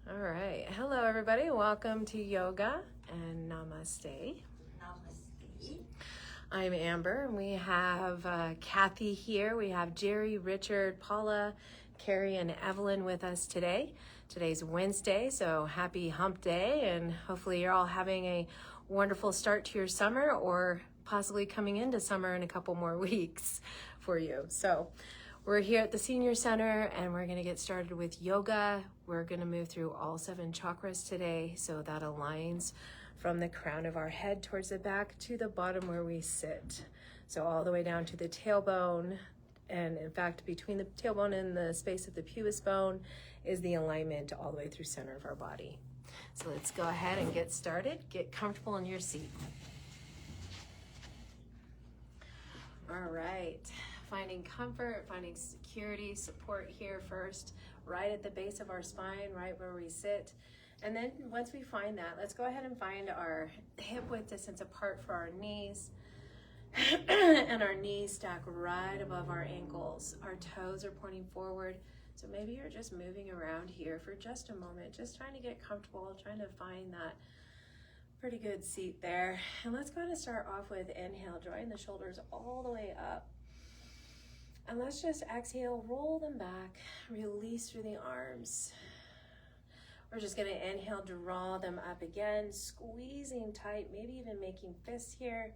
All right. Hello, everybody. Welcome to yoga and namaste. Namaste. I'm Amber, and we have Kathy here. We have Jerry, Richard, Paula, Carrie, and Evelyn with us today. Today's Wednesday, so happy hump day, and hopefully you're all having a wonderful start to your summer or possibly coming into summer in a couple more weeks for you. So we're here at the Senior Center and we're going to get started with yoga. We're going to move through all 7 chakras today, so that aligns from the crown of our head towards the back to the bottom where we sit. So all the way down to the tailbone, and in fact between the tailbone and the space of the pubis bone is the alignment all the way through center of our body. So let's go ahead and get started. Get comfortable in your seat. All right. Finding comfort, finding security, support here first, right at the base of our spine, right where we sit. And then once we find that, let's go ahead and find our hip width distance apart for our knees. And our knees stack right above our ankles. Our toes are pointing forward. So maybe you're just moving around here for just a moment, just trying to get comfortable, trying to find that pretty good seat there. And let's go ahead and start off with inhale, drawing the shoulders all the way up. And let's just exhale, roll them back, release through the arms. We're just going to inhale, draw them up again, squeezing tight, maybe even making fists here.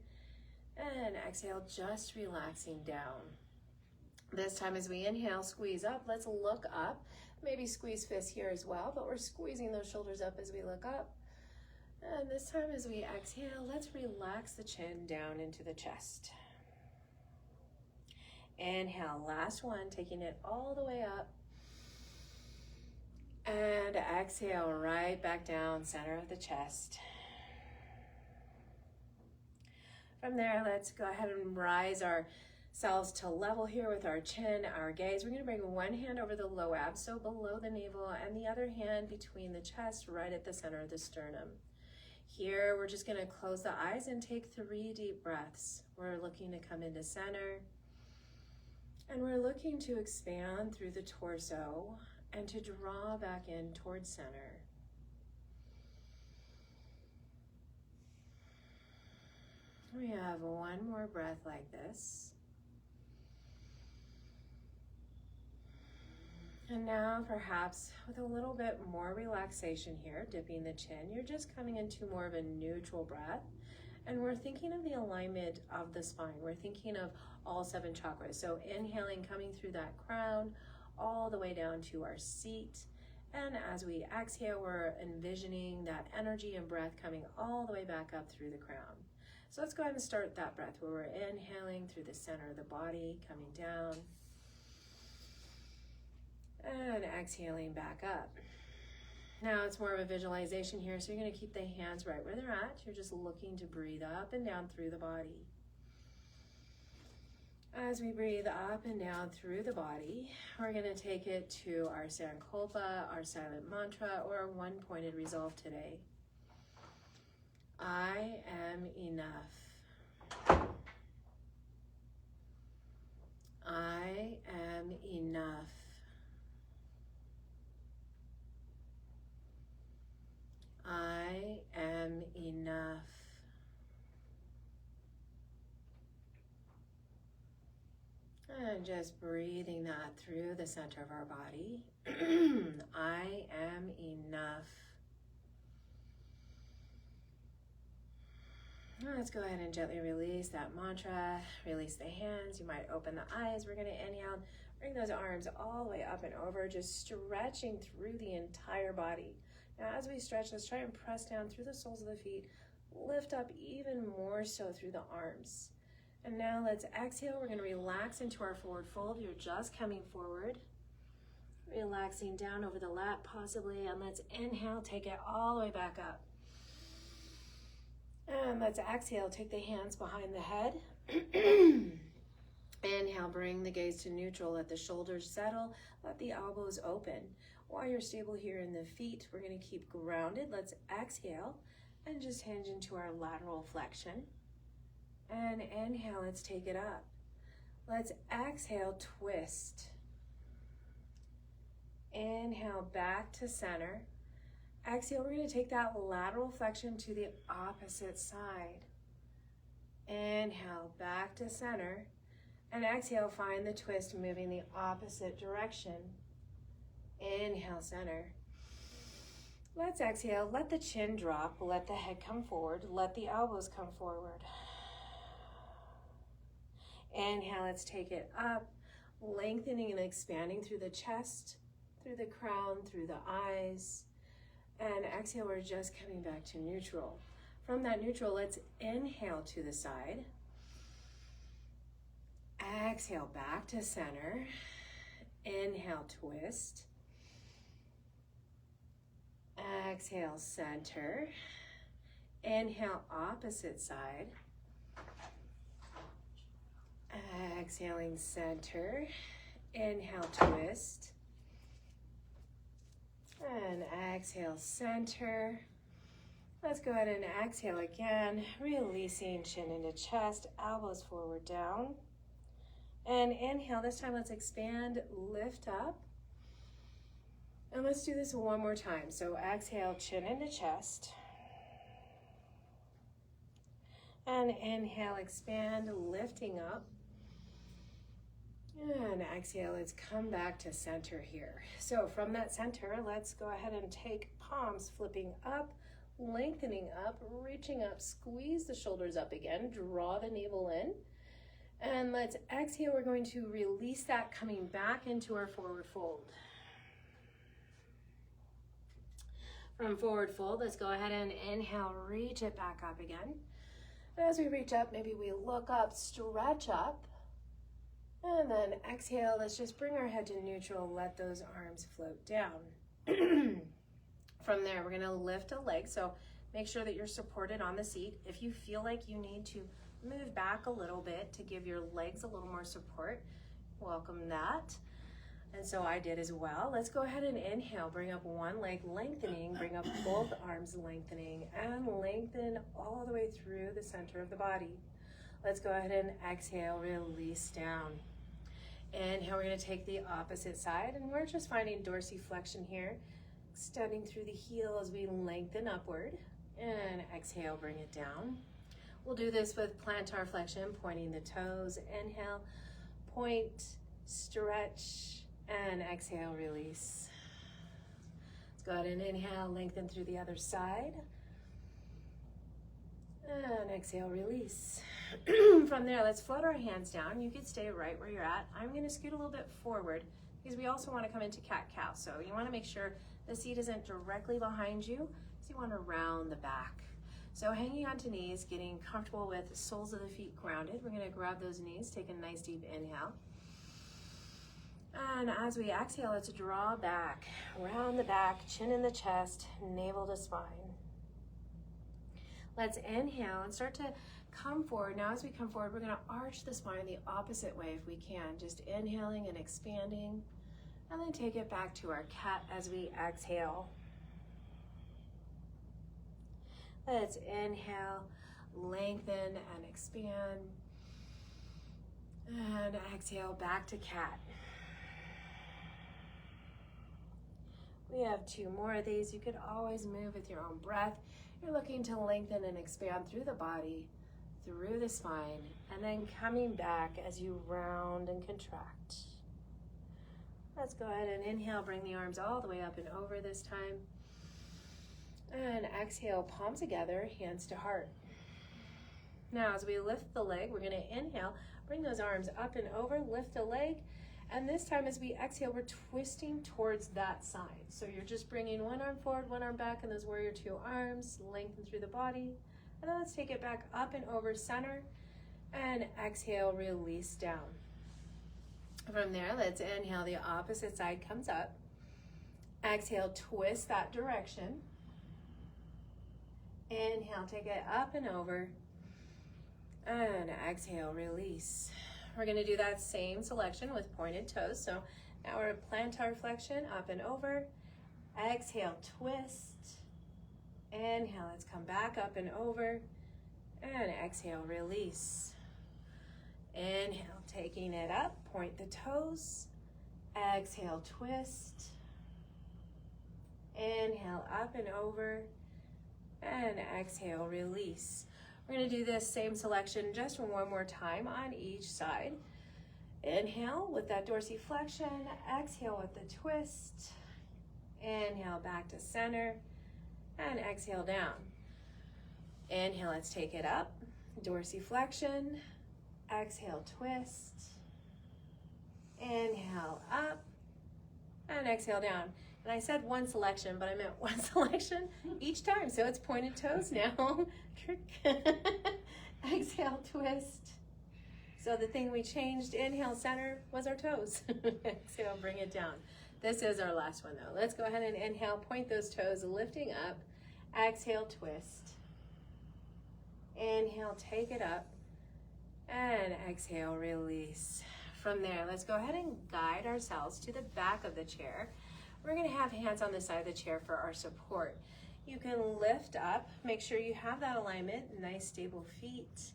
And exhale, just relaxing down. This time as we inhale, squeeze up, let's look up. Maybe squeeze fists here as well, but we're squeezing those shoulders up as we look up. And this time as we exhale, let's relax the chin down into the chest. Inhale, last one, taking it all the way up. And exhale, right back down, center of the chest. From there, let's go ahead and rise ourselves to level here with our chin, our gaze. We're going to bring one hand over the low abs, so below the navel, and the other hand between the chest, right at the center of the sternum. Here, we're just going to close the eyes and take 3 deep breaths. We're looking to come into center. And we're looking to expand through the torso and to draw back in towards center. We have one more breath like this. And now perhaps with a little bit more relaxation here, dipping the chin, you're just coming into more of a neutral breath. And we're thinking of the alignment of the spine. We're thinking of all 7 chakras. So inhaling, coming through that crown, all the way down to our seat. And as we exhale, we're envisioning that energy and breath coming all the way back up through the crown. So let's go ahead and start that breath where we're inhaling through the center of the body, coming down. And exhaling back up. Now it's more of a visualization here, so you're going to keep the hands right where they're at. You're just looking to breathe up and down through the body. As we breathe up and down through the body, we're going to take it to our Sankalpa, our silent mantra, or our one-pointed resolve today. I am enough. I am enough. I am enough. And just breathing that through the center of our body. I am enough. Let's go ahead and gently release that mantra. Release the hands. You might open the eyes. We're going to inhale. Bring those arms all the way up and over, just stretching through the entire body. Now, as we stretch, let's try and press down through the soles of the feet. Lift up even more so through the arms. And now let's exhale. We're going to relax into our forward fold. You're just coming forward. Relaxing down over the lap possibly. And let's inhale, take it all the way back up. And let's exhale, take the hands behind the head. Inhale, bring the gaze to neutral. Let the shoulders settle. Let the elbows open. While you're stable here in the feet, we're going to keep grounded. Let's exhale and just hinge into our lateral flexion. And inhale, let's take it up. Let's exhale, twist. Inhale, back to center. exhale, we're going to take that lateral flexion to the opposite side. Inhale, back to center. And exhale, find the twist, moving the opposite direction. Inhale, center. Let's exhale, let the chin drop, let the head come forward, let the elbows come forward. Inhale, let's take it up, lengthening and expanding through the chest, through the crown, through the eyes. And exhale, we're just coming back to neutral. From that neutral, let's inhale to the side. Exhale, back to center. Inhale, twist. Exhale, center. Inhale, opposite side. Exhaling, center. Inhale, twist. And exhale, center. Let's go ahead and exhale again, releasing chin into chest, elbows forward down. And inhale, this time let's expand, lift up. And let's do this one more time. So exhale, chin into chest. And inhale, expand, lifting up. And exhale, let's come back to center here. So from that center, let's go ahead and take palms flipping up, lengthening up, reaching up, squeeze the shoulders up again, draw the navel in. And let's exhale, we're going to release that, coming back into our forward fold. From forward fold, let's go ahead and inhale, reach it back up again. And as we reach up, maybe we look up, stretch up. And then exhale, let's just bring our head to neutral, let those arms float down. From there, we're gonna lift a leg, so make sure that you're supported on the seat. If you feel like you need to move back a little bit to give your legs a little more support, welcome that. And so I did as well. Let's go ahead and inhale, bring up one leg, lengthening, bring up both arms, lengthening, and lengthen all the way through the center of the body. Let's go ahead and exhale, release down. Inhale, we're gonna take the opposite side, and we're just finding dorsiflexion here, extending through the heel as we lengthen upward. And exhale, bring it down. We'll do this with plantar flexion, pointing the toes. Inhale, point, stretch, and exhale, release. Let's go ahead and inhale, lengthen through the other side. And exhale, release. From there, let's float our hands down. You could stay right where you're at. I'm gonna scoot a little bit forward because we also wanna come into cat-cow. So you wanna make sure the seat isn't directly behind you, so you wanna round the back. So hanging onto knees, getting comfortable with the soles of the feet grounded. We're gonna grab those knees, take a nice deep inhale. And as we exhale, let's draw back, round the back, chin in the chest, navel to spine. Let's inhale and start to come forward. Now as we come forward, we're gonna arch the spine the opposite way if we can. Just inhaling and expanding, and then take it back to our cat as we exhale. Let's inhale, lengthen and expand. And exhale, back to cat. We have two more of these. You could always move with your own breath. You're looking to lengthen and expand through the body, through the spine, and then coming back as you round and contract. Let's go ahead and inhale, bring the arms all the way up and over this time. And exhale, palms together, hands to heart. Now as we lift the leg, we're gonna inhale, bring those arms up and over, lift the leg. And this time as we exhale, we're twisting towards that side. So you're just bringing one arm forward, one arm back, and those warrior two arms, lengthen through the body. And then let's take it back up and over center, and exhale, release down. From there, let's inhale, the opposite side comes up. Exhale, twist that direction. Inhale, take it up and over. And exhale, release. We're gonna do that same selection with pointed toes. So now we're plantar flexion, up and over. Exhale, twist. Inhale, let's come back up and over. And exhale, release. Inhale, taking it up, point the toes. Exhale, twist. Inhale, up and over. And exhale, release. We're going to do this same selection just one more time on each side. Inhale with that dorsiflexion. Exhale with the twist. Inhale back to center. And exhale down. Inhale, let's take it up. Dorsiflexion. Exhale, twist. Inhale, up. And exhale down. And I said one selection, but I meant one selection each time. So it's pointed toes now. Exhale, twist. So the thing we changed, inhale, center, was our toes. Exhale, bring it down. This is our last one though. Let's go ahead and inhale, point those toes, lifting up. Exhale, twist. Inhale, take it up. And exhale, release. From there, let's go ahead and guide ourselves to the back of the chair. We're going to have hands on the side of the chair for our support. You can lift up, make sure you have that alignment, nice stable feet.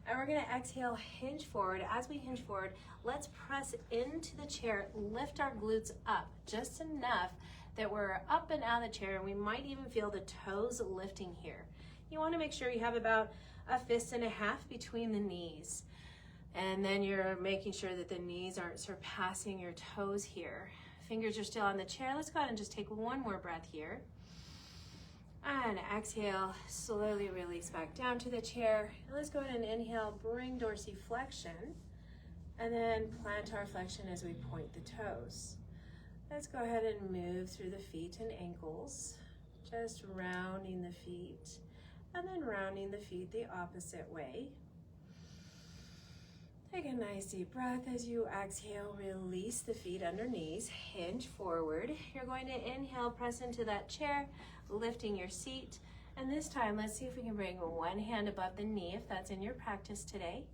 And we're going to exhale, hinge forward. As we hinge forward, let's press into the chair, lift our glutes up just enough that we're up and out of the chair, and we might even feel the toes lifting here. You want to make sure you have about a fist and a half between the knees. And then you're making sure that the knees aren't surpassing your toes here. Fingers are still on the chair. Let's go ahead and just take one more breath here. And exhale, slowly release back down to the chair. And let's go ahead and inhale, bring dorsiflexion. And then plantar flexion as we point the toes. Let's go ahead and move through the feet and ankles. Just rounding the feet. And then rounding the feet the opposite way. Take a nice deep breath as you exhale, release the feet under knees, hinge forward. You're going to inhale, press into that chair, lifting your seat. And this time, let's see if we can bring one hand above the knee, if that's in your practice today.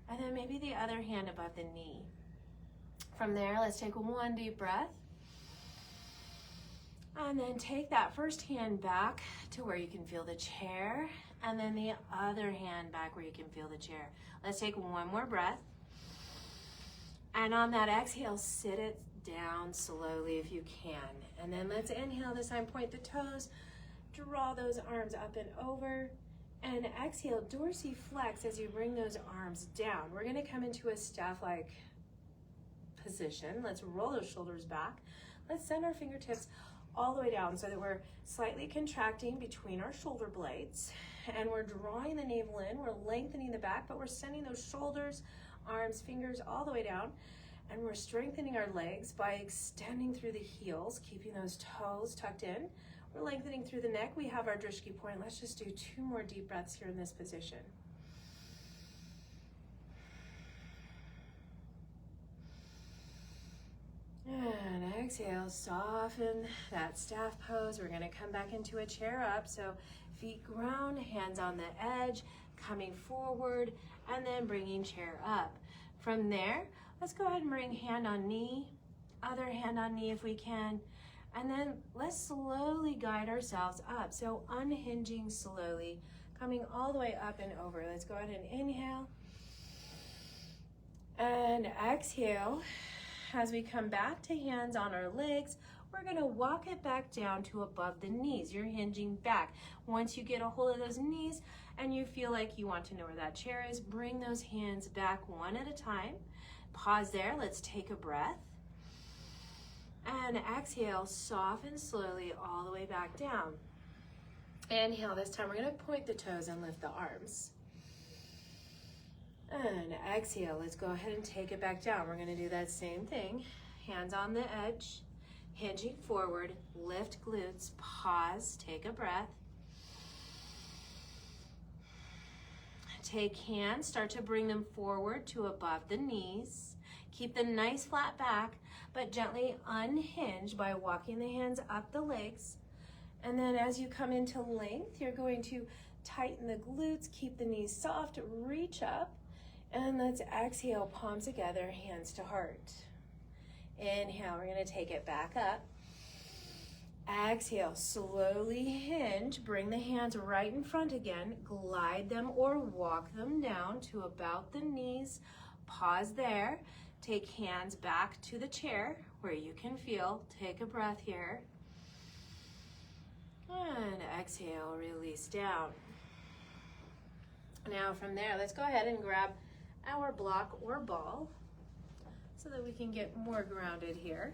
And then maybe the other hand above the knee. From there, let's take one deep breath. And then take that first hand back to where you can feel the chair. And then the other hand back where you can feel the chair. Let's take one more breath. And on that exhale, sit it down slowly if you can. And then let's inhale this time, point the toes, draw those arms up and over. And exhale, dorsiflex as you bring those arms down. We're gonna come into a staff-like position. Let's roll those shoulders back. Let's send our fingertips all the way down so that we're slightly contracting between our shoulder blades. And we're drawing the navel in, we're lengthening the back, but we're sending those shoulders, arms, fingers all the way down. And we're strengthening our legs by extending through the heels, keeping those toes tucked in. We're lengthening through the neck. We have our drishti point. Let's just do 2 more deep breaths here in this position. And exhale, soften that staff pose. We're gonna come back into a chair up. So feet ground, hands on the edge, coming forward, and then bringing chair up. From there, let's go ahead and bring hand on knee, other hand on knee if we can, and then let's slowly guide ourselves up. So unhinging slowly, coming all the way up and over. Let's go ahead and inhale, and exhale. As we come back to hands on our legs, we're gonna walk it back down to above the knees. You're hinging back. Once you get a hold of those knees and you feel like you want to know where that chair is, bring those hands back one at a time. Pause there, let's take a breath. And exhale, soften slowly all the way back down. Inhale, this time we're gonna point the toes and lift the arms. And exhale, let's go ahead and take it back down. We're gonna do that same thing. Hands on the edge, hinging forward, lift glutes, pause, take a breath. Take hands, start to bring them forward to above the knees. Keep the nice flat back, but gently unhinge by walking the hands up the legs. And then as you come into length, you're going to tighten the glutes, keep the knees soft, reach up. And let's exhale, palms together, hands to heart. Inhale, we're gonna take it back up. Exhale, slowly hinge, bring the hands right in front again, glide them or walk them down to about the knees. Pause there, take hands back to the chair where you can feel, take a breath here. exhale, release down. Now from there, let's go ahead and grab our block or ball so that we can get more grounded here.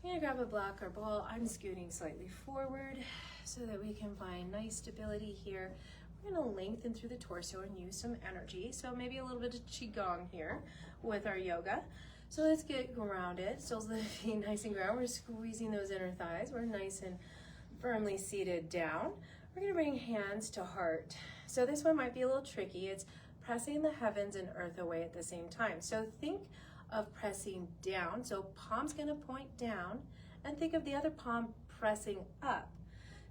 I'm gonna grab a block or ball. I'm scooting slightly forward so that we can find nice stability here. We're gonna lengthen through the torso and use some energy. So maybe a little bit of qigong here with our yoga. So let's get grounded. Soles of the feet nice and ground. We're squeezing those inner thighs. We're nice and firmly seated down. We're gonna bring hands to heart. So this one might be a little tricky. It's pressing the heavens and earth away at the same time. So think of pressing down. So palm's gonna point down, and think of the other palm pressing up.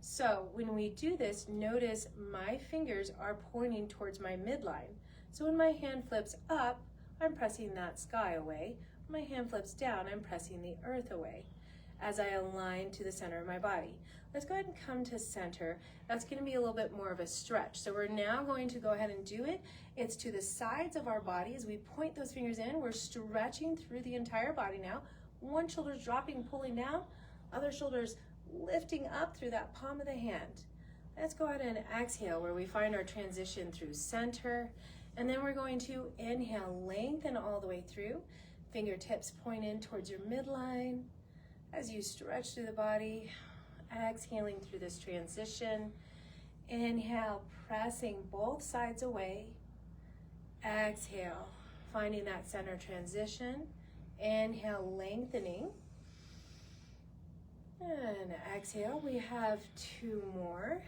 So when we do this, notice my fingers are pointing towards my midline. So when my hand flips up, I'm pressing that sky away. When my hand flips down, I'm pressing the earth away as I align to the center of my body. Let's go ahead and come to center. That's gonna be a little bit more of a stretch. So we're now going to go ahead and do it. It's to the sides of our body. As we point those fingers in, we're stretching through the entire body now. One shoulder's dropping, pulling down, other shoulder's lifting up through that palm of the hand. Let's go ahead and exhale where we find our transition through center. And then we're going to inhale, lengthen all the way through. Fingertips point in towards your midline as you stretch through the body. Exhaling through this transition. Inhale, pressing both sides away. Exhale, finding that center transition. Inhale, lengthening. And exhale, we have two more.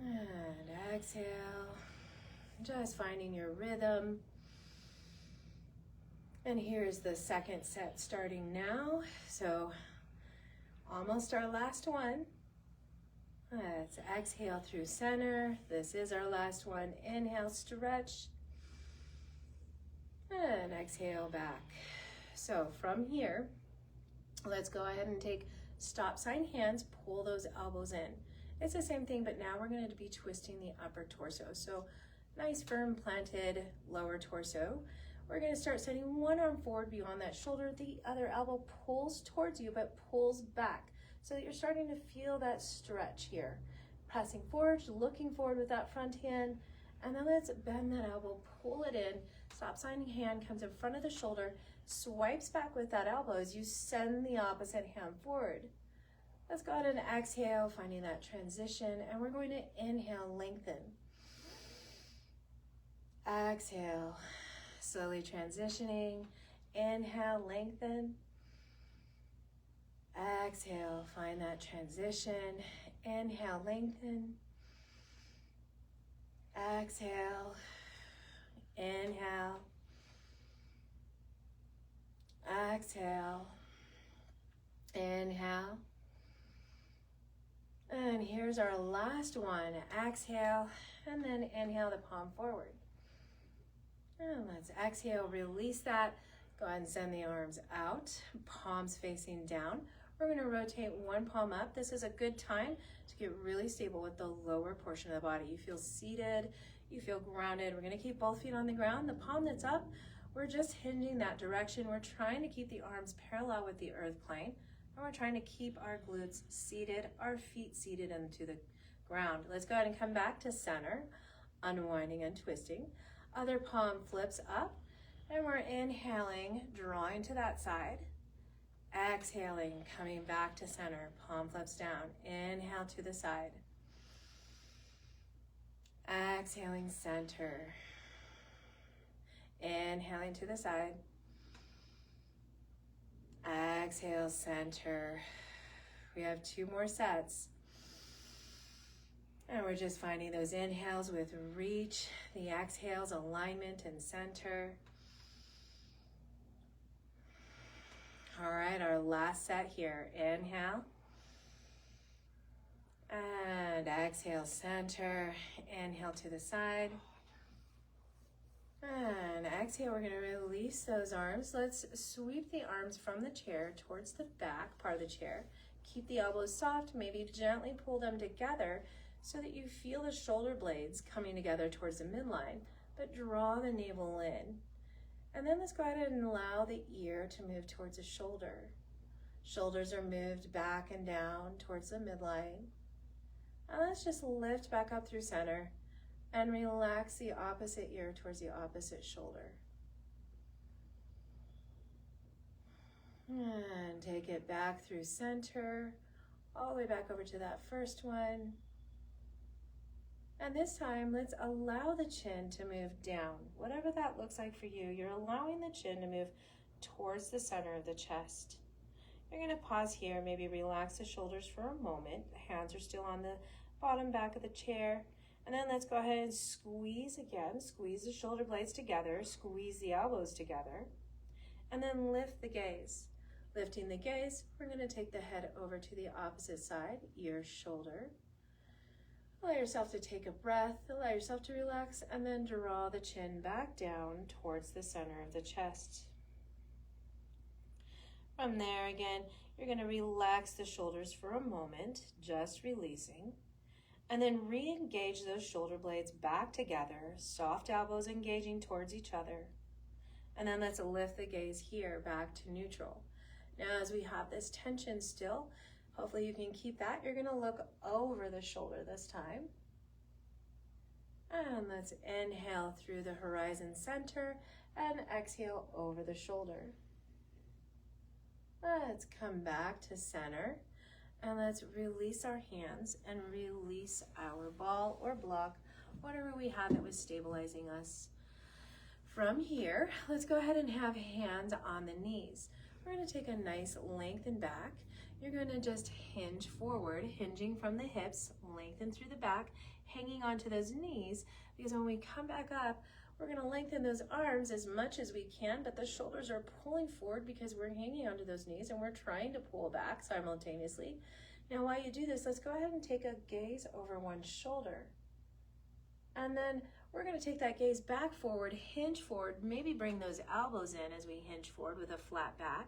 And exhale, just finding your rhythm. And here's the second set starting now. So almost our last one. Let's exhale through center. This is our last one. Inhale, stretch. And exhale back. So from here, let's go ahead and take stop sign hands, pull those elbows in. It's the same thing, but now we're going to be twisting the upper torso. So nice firm planted lower torso. We're going to start sending one arm forward beyond that shoulder. The other elbow pulls towards you, but pulls back so that you're starting to feel that stretch here. Pressing forward, looking forward with that front hand. And then let's bend that elbow, pull it in. Stop sign hand comes in front of the shoulder, swipes back with that elbow as you send the opposite hand forward. Let's go ahead and exhale, finding that transition. And we're going to inhale, lengthen. Exhale. Slowly transitioning. Inhale, lengthen. Exhale, find that transition. Inhale, lengthen. Exhale. Inhale. Exhale. Inhale. And here's our last one. Exhale, and then inhale the palm forward. And let's exhale, release that. Go ahead and send the arms out, palms facing down. We're going to rotate one palm up. This is a good time to get really stable with the lower portion of the body. You feel seated, you feel grounded. We're going to keep both feet on the ground. The palm that's up, we're just hinging that direction. We're trying to keep the arms parallel with the earth plane. And we're trying to keep our glutes seated, our feet seated into the ground. Let's go ahead and come back to center, unwinding and twisting. Other palm flips up, and we're inhaling, drawing to that side. Exhaling, coming back to center, palm flips down. Inhale to the side. Exhaling, center. Inhaling to the side. Exhale, center. We have two more sets. And we're just finding those inhales with reach, the exhales, alignment and center. All right, our last set here. Inhale. And exhale, center. Inhale to the side. And exhale, we're going to release those arms. Let's sweep the arms from the chair towards the back part of the chair. Keep the elbows soft, maybe gently pull them together so that you feel the shoulder blades coming together towards the midline, but draw the navel in. And then let's go ahead and allow the ear to move towards the shoulder. Shoulders are moved back and down towards the midline. And let's just lift back up through center and relax the opposite ear towards the opposite shoulder. And take it back through center, all the way back over to that first one. And this time, let's allow the chin to move down. Whatever that looks like for you, you're allowing the chin to move towards the center of the chest. You're going to pause here, maybe relax the shoulders for a moment. The hands are still on the bottom back of the chair. And then let's go ahead and squeeze again. Squeeze the shoulder blades together. Squeeze the elbows together. And then lift the gaze. Lifting the gaze, we're going to take the head over to the opposite side, ear, shoulder. Allow yourself to take a breath. Allow yourself to relax. And then draw the chin back down towards the center of the chest. From there, again, you're going to relax the shoulders for a moment, just releasing. And then re-engage those shoulder blades back together, soft elbows engaging towards each other. And then let's lift the gaze here back to neutral. Now, as we have this tension still, hopefully you can keep that. You're going to look over the shoulder this time. And let's inhale through the horizon center and exhale over the shoulder. Let's come back to center and let's release our hands and release our ball or block, whatever we had that was stabilizing us. From here, let's go ahead and have hands on the knees. We're going to take a nice lengthen back. You're going to just hinge forward, hinging from the hips, lengthen through the back, hanging onto those knees, because when we come back up, we're going to lengthen those arms as much as we can, but the shoulders are pulling forward because we're hanging onto those knees and we're trying to pull back simultaneously. Now, while you do this, let's go ahead and take a gaze over one shoulder. And then we're going to take that gaze back forward, hinge forward, maybe bring those elbows in as we hinge forward with a flat back.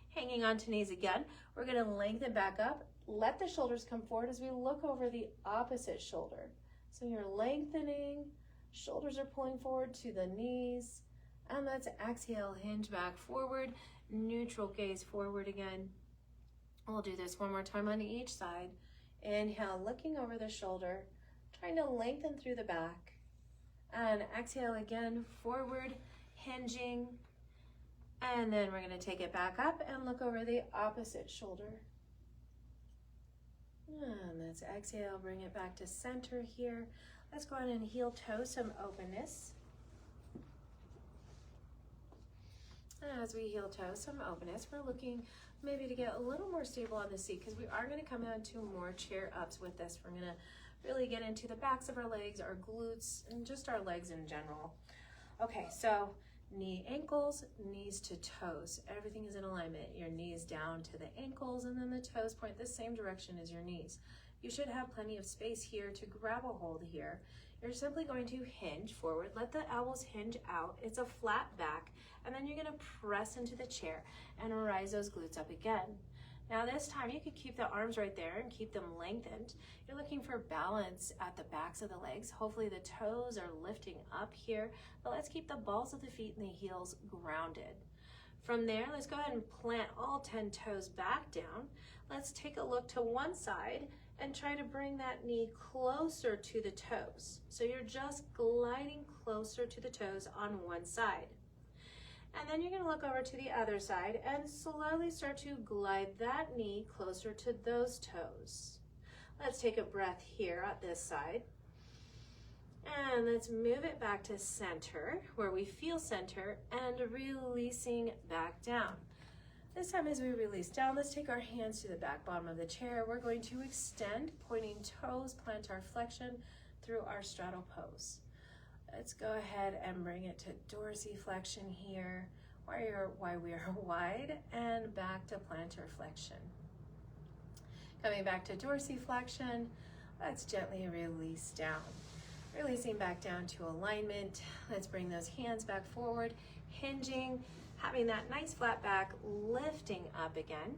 Hanging onto knees again, we're going to lengthen back up. Let the shoulders come forward as we look over the opposite shoulder. So you're lengthening. Shoulders are pulling forward to the knees. And let's exhale, hinge back forward, neutral gaze forward again. We'll do this one more time on each side. Inhale, looking over the shoulder, trying to lengthen through the back. And exhale again, forward, hinging. And then we're going to take it back up and look over the opposite shoulder. And let's exhale, bring it back to center here. Let's go ahead and heel toe, some openness. As we heel toe, some openness, we're looking maybe to get a little more stable on the seat because we are going to come into more chair ups with this. We're going to really get into the backs of our legs, our glutes, and just our legs in general. Okay, so knee, ankles, knees to toes. Everything is in alignment. Your knees down to the ankles, and then the toes point the same direction as your knees. You should have plenty of space here to grab a hold here. You're simply going to hinge forward. Let the elbows hinge out. It's a flat back, and then you're going to press into the chair and rise those glutes up again. Now this time you could keep the arms right there and keep them lengthened. You're looking for balance at the backs of the legs. Hopefully the toes are lifting up here, but let's keep the balls of the feet and the heels grounded. From there, let's go ahead and plant all 10 toes back down. Let's take a look to one side and try to bring that knee closer to the toes. So you're just gliding closer to the toes on one side. And then you're going to look over to the other side and slowly start to glide that knee closer to those toes. Let's take a breath here at this side. And let's move it back to center, where we feel center, and releasing back down. This time as we release down, let's take our hands to the back bottom of the chair. We're going to extend, pointing toes, plantar flexion through our straddle pose. Let's go ahead and bring it to dorsiflexion here, while we are wide, and back to plantar flexion. Coming back to dorsiflexion, let's gently release down. Releasing back down to alignment. Let's bring those hands back forward, hinging, having that nice flat back, lifting up again.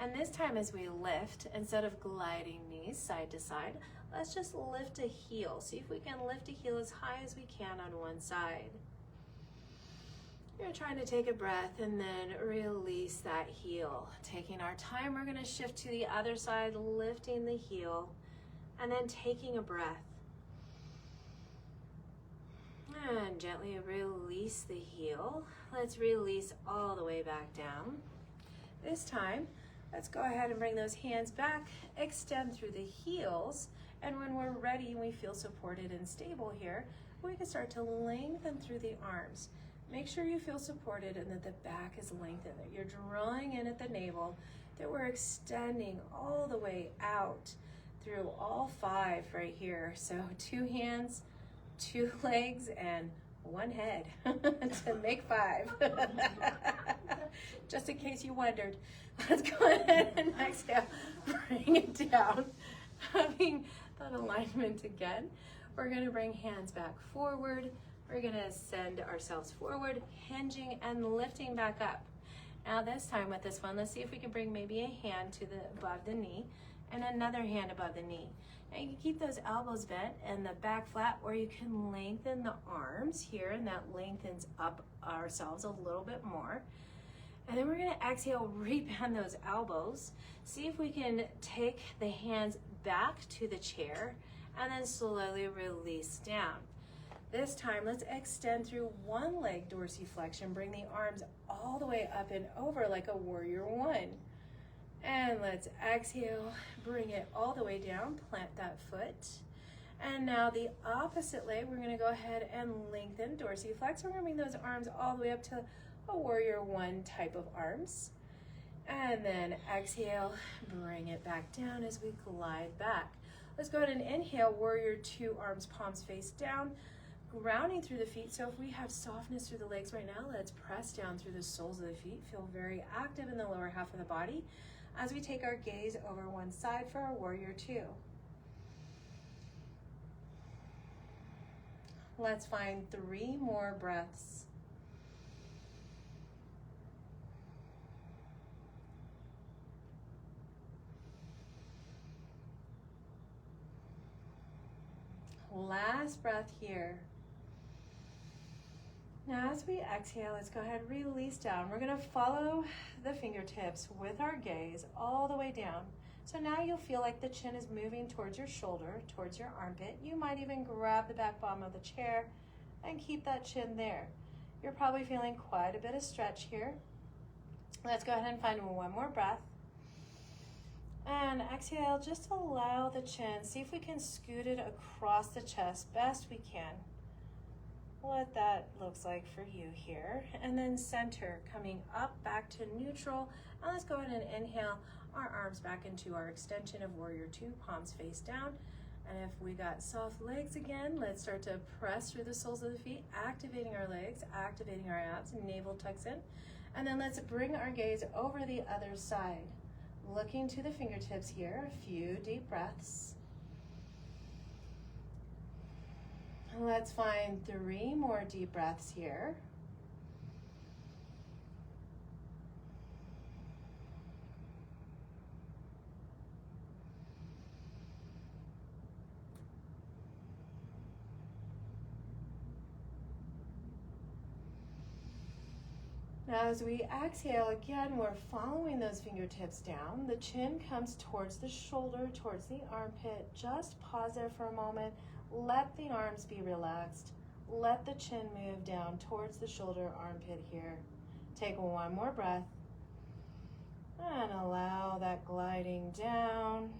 And this time as we lift, instead of gliding knees side to side, let's just lift a heel. See if we can lift a heel as high as we can on one side. You're trying to take a breath and then release that heel. Taking our time, we're gonna shift to the other side, lifting the heel, and then taking a breath. And gently release the heel. Let's release all the way back down. This time, let's go ahead and bring those hands back, extend through the heels, and when we're ready and we feel supported and stable here, we can start to lengthen through the arms. Make sure you feel supported and that the back is lengthened, that you're drawing in at the navel, that we're extending all the way out through all 5 right here. So 2 hands, 2 legs, and 1 head to make 5. Just in case you wondered. Let's go ahead and exhale, bring it down. Having that alignment again, we're gonna bring hands back forward. We're gonna send ourselves forward, hinging and lifting back up. Now this time with this one, let's see if we can bring maybe a hand to the above the knee and another hand above the knee. And you can keep those elbows bent and the back flat, where you can lengthen the arms here, and that lengthens up ourselves a little bit more. And then we're gonna exhale, rebend those elbows. See if we can take the hands back to the chair and then slowly release down. This time, let's extend through one leg dorsiflexion, bring the arms all the way up and over like a warrior 1. And let's exhale, bring it all the way down, plant that foot. And now the opposite leg, we're gonna go ahead and lengthen, dorsiflex. We're gonna bring those arms all the way up to a warrior 1 type of arms. And then exhale, bring it back down as we glide back. Let's go ahead and inhale, warrior 2, arms, palms face down, grounding through the feet. So if we have softness through the legs right now, let's press down through the soles of the feet. Feel very active in the lower half of the body as we take our gaze over one side for our warrior 2. Let's find 3 more breaths. Last breath here. Now as we exhale, let's go ahead and release down. We're gonna follow the fingertips with our gaze all the way down. So now you'll feel like the chin is moving towards your shoulder, towards your armpit. You might even grab the back bottom of the chair and keep that chin there. You're probably feeling quite a bit of stretch here. Let's go ahead and find 1 more breath. And exhale, just allow the chin. See if we can scoot it across the chest best we can. What that looks like for you here. And then center, coming up back to neutral. And let's go ahead and inhale our arms back into our extension of warrior 2, palms face down. And if we got soft legs again, let's start to press through the soles of the feet, activating our legs, activating our abs, navel tucks in. And then let's bring our gaze over the other side. Looking to the fingertips here, a few deep breaths. Let's find 3 more deep breaths here. Now as we exhale, again, we're following those fingertips down. The chin comes towards the shoulder, towards the armpit. Just pause there for a moment. Let the arms be relaxed. Let the chin move down towards the shoulder, armpit here. Take 1 more breath. And allow that gliding down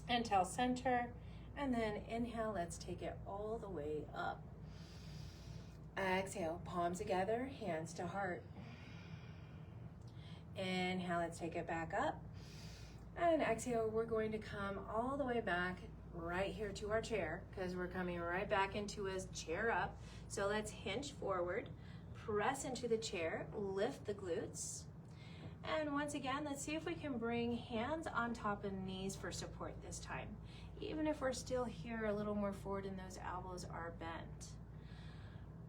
until center. And then inhale, let's take it all the way up. Exhale, palms together, hands to heart. Inhale, let's take it back up. And exhale, we're going to come all the way back right here to our chair, because we're coming right back into a chair up. So let's hinge forward, press into the chair, lift the glutes. And once again, let's see if we can bring hands on top of knees for support this time. Even if we're still here a little more forward and those elbows are bent.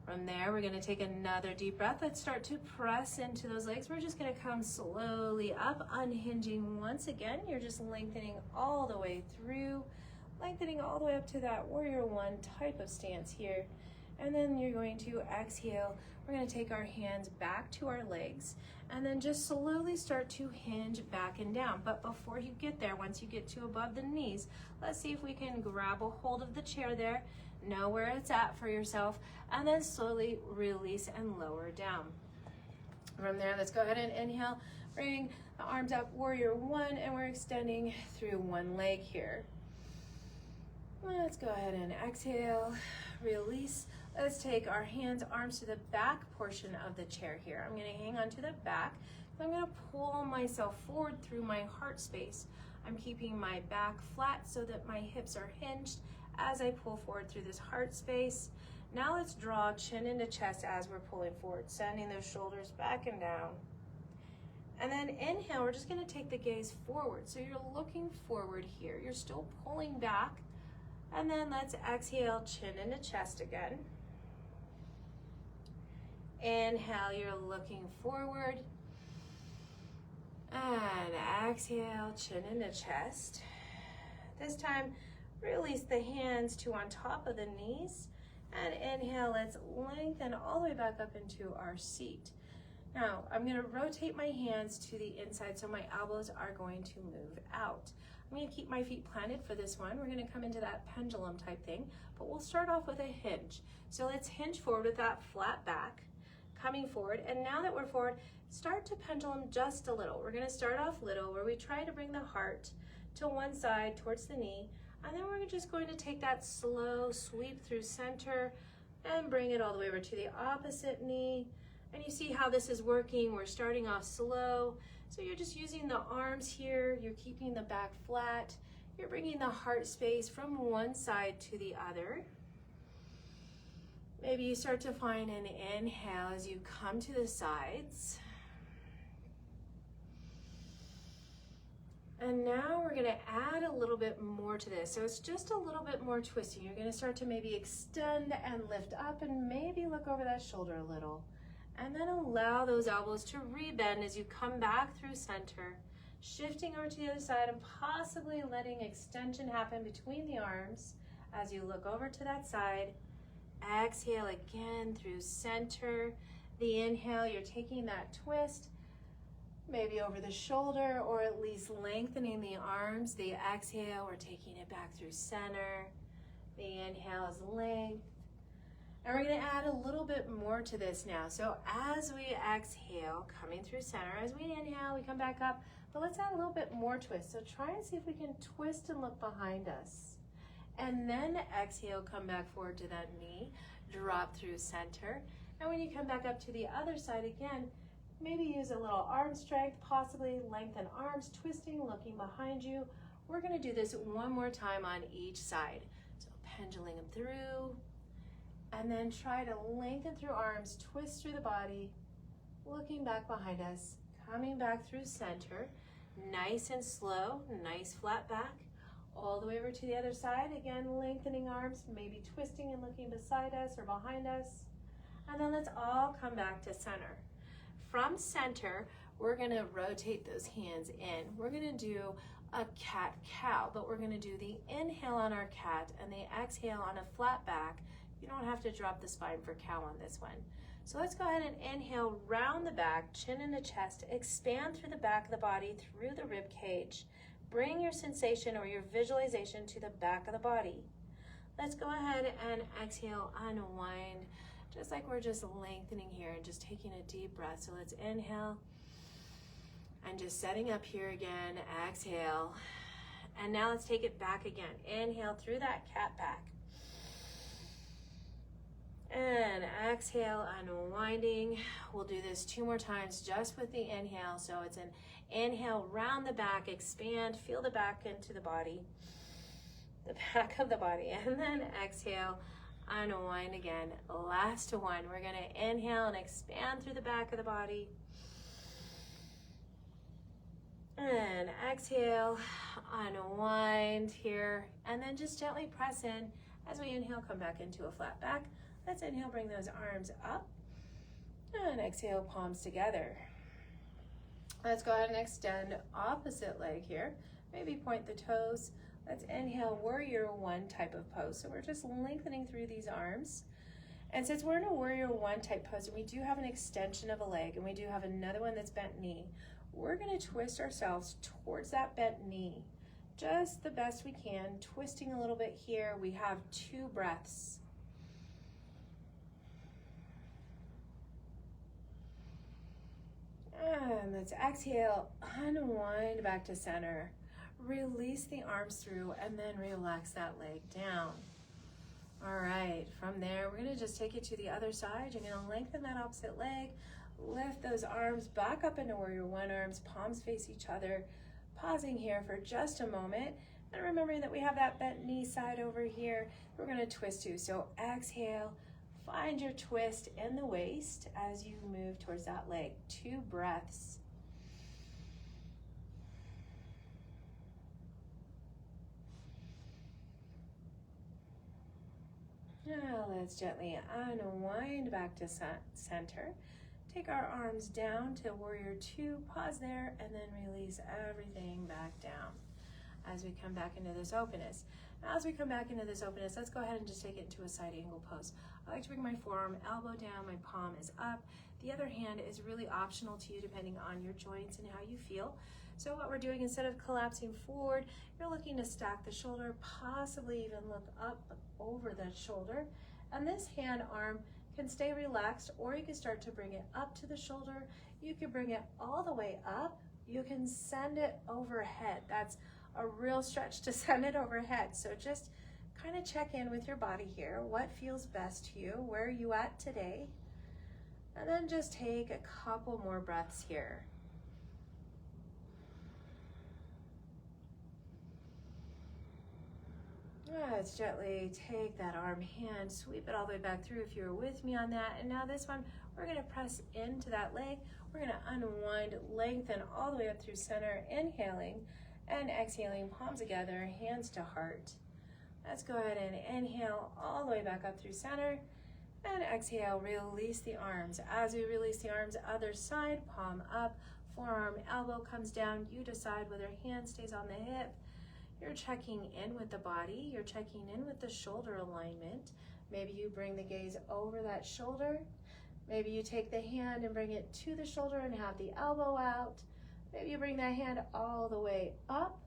From there, we're gonna take another deep breath. Let's start to press into those legs. We're just gonna come slowly up, unhinging once again. You're just lengthening all the way through, lengthening all the way up to that warrior 1 type of stance here. And then you're going to exhale. We're going to take our hands back to our legs and then just slowly start to hinge back and down. But before you get there, once you get to above the knees, let's see if we can grab a hold of the chair there, know where it's at for yourself, and then slowly release and lower down. From there, let's go ahead and inhale. Bring the arms up, warrior one, and we're extending through one leg here. Let's go ahead and exhale, release. Let's take our hands, arms to the back portion of the chair here. I'm going to hang on to the back. I'm going to pull myself forward through my heart space. I'm keeping my back flat so that my hips are hinged as I pull forward through this heart space. Now let's draw chin into chest as we're pulling forward, sending those shoulders back and down. And then inhale, we're just going to take the gaze forward. So you're looking forward here. You're still pulling back. And then let's exhale, chin into chest again. Inhale, you're looking forward. And exhale, chin into chest. This time, release the hands to on top of the knees. And inhale, let's lengthen all the way back up into our seat. Now, I'm going to rotate my hands to the inside so my elbows are going to move out. I'm going to keep my feet planted for this one. We're going to come into that pendulum type thing, but we'll start off with a hinge. So let's hinge forward with that flat back, coming forward. And now that we're forward, start to pendulum just a little. We're going to start off little where we try to bring the heart to one side towards the knee. And then we're just going to take that slow sweep through center and bring it all the way over to the opposite knee. And you see how this is working. We're starting off slow. So you're just using the arms here. You're keeping the back flat. You're bringing the heart space from one side to the other. Maybe you start to find an inhale as you come to the sides. And now we're going to add a little bit more to this. So it's just a little bit more twisting. You're going to start to maybe extend and lift up and maybe look over that shoulder a little. And then allow those elbows to rebend as you come back through center, shifting over to the other side and possibly letting extension happen between the arms as you look over to that side. Exhale again through center. The inhale, you're taking that twist, maybe over the shoulder or at least lengthening the arms. The exhale, we're taking it back through center. The inhale is length. And we're going to add a little bit more to this now. So as we exhale, coming through center, as we inhale, we come back up, but let's add a little bit more twist. So try and see if we can twist and look behind us. And then exhale, come back forward to that knee, drop through center. And when you come back up to the other side again, maybe use a little arm strength, possibly lengthen arms, twisting, looking behind you. We're going to do this one more time on each side. So pendulum them through. And then try to lengthen through arms, twist through the body, looking back behind us, coming back through center, nice and slow, nice flat back, all the way over to the other side. Again, lengthening arms, maybe twisting and looking beside us or behind us. And then let's all come back to center. From center, we're gonna rotate those hands in. We're gonna do a cat-cow, but we're gonna do the inhale on our cat and the exhale on a flat back. You don't have to drop the spine for cow on this one. So let's go ahead and inhale, round the back, chin into chest, expand through the back of the body, through the rib cage. Bring your sensation or your visualization to the back of the body. Let's go ahead and exhale, unwind, just like we're just lengthening here and just taking a deep breath. So let's inhale and just setting up here again, exhale. And now let's take it back again. Inhale through that cat back. And exhale, unwinding. We'll do this 2 more times just with the inhale. So it's an inhale, round the back, expand, feel the back into the body, the back of the body. And then exhale, unwind again. Last one, we're gonna inhale and expand through the back of the body. And exhale, unwind here. And then just gently press in. As we inhale, come back into a flat back. Let's inhale, bring those arms up. And exhale, palms together. Let's go ahead and extend opposite leg here. Maybe point the toes. Let's inhale, warrior one type of pose. So we're just lengthening through these arms. And since we're in a warrior one type pose, and we do have an extension of a leg, and we do have another one that's bent knee, we're gonna twist ourselves towards that bent knee, just the best we can, twisting a little bit here. We have 2 breaths. And let's exhale, unwind back to center. Release the arms through and then relax that leg down. All right, from there, we're gonna just take it to the other side. You're gonna lengthen that opposite leg, lift those arms back up into warrior one, arms, palms face each other. Pausing here for just a moment, and remembering that we have that bent knee side over here, we're gonna twist to. So exhale, find your twist in the waist as you move towards that leg. 2 breaths. Now let's gently unwind back to center. Take our arms down to warrior 2, pause there, and then release everything back down as we come back into this openness. Now, as we come back into this openness, let's go ahead and just take it into a side angle pose. I like to bring my forearm, elbow down, my palm is up. The other hand is really optional to you depending on your joints and how you feel. So what we're doing, instead of collapsing forward, you're looking to stack the shoulder, possibly even look up over the shoulder. And this hand arm can stay relaxed, or you can start to bring it up to the shoulder. You can bring it all the way up. You can send it overhead. That's a real stretch to send it overhead. So just kind of check in with your body here. What feels best to you? Where are you at today? And then just take a couple more breaths here. Let's gently take that arm, hand, sweep it all the way back through if you were with me on that. And now this one, we're gonna press into that leg. We're gonna unwind, lengthen all the way up through center, inhaling and exhaling, palms together, hands to heart. Let's go ahead and inhale all the way back up through center, and exhale, release the arms. As we release the arms, other side, palm up, forearm, elbow comes down. You decide whether hand stays on the hip. You're checking in with the body. You're checking in with the shoulder alignment. Maybe you bring the gaze over that shoulder. Maybe you take the hand and bring it to the shoulder and have the elbow out. Maybe you bring that hand all the way up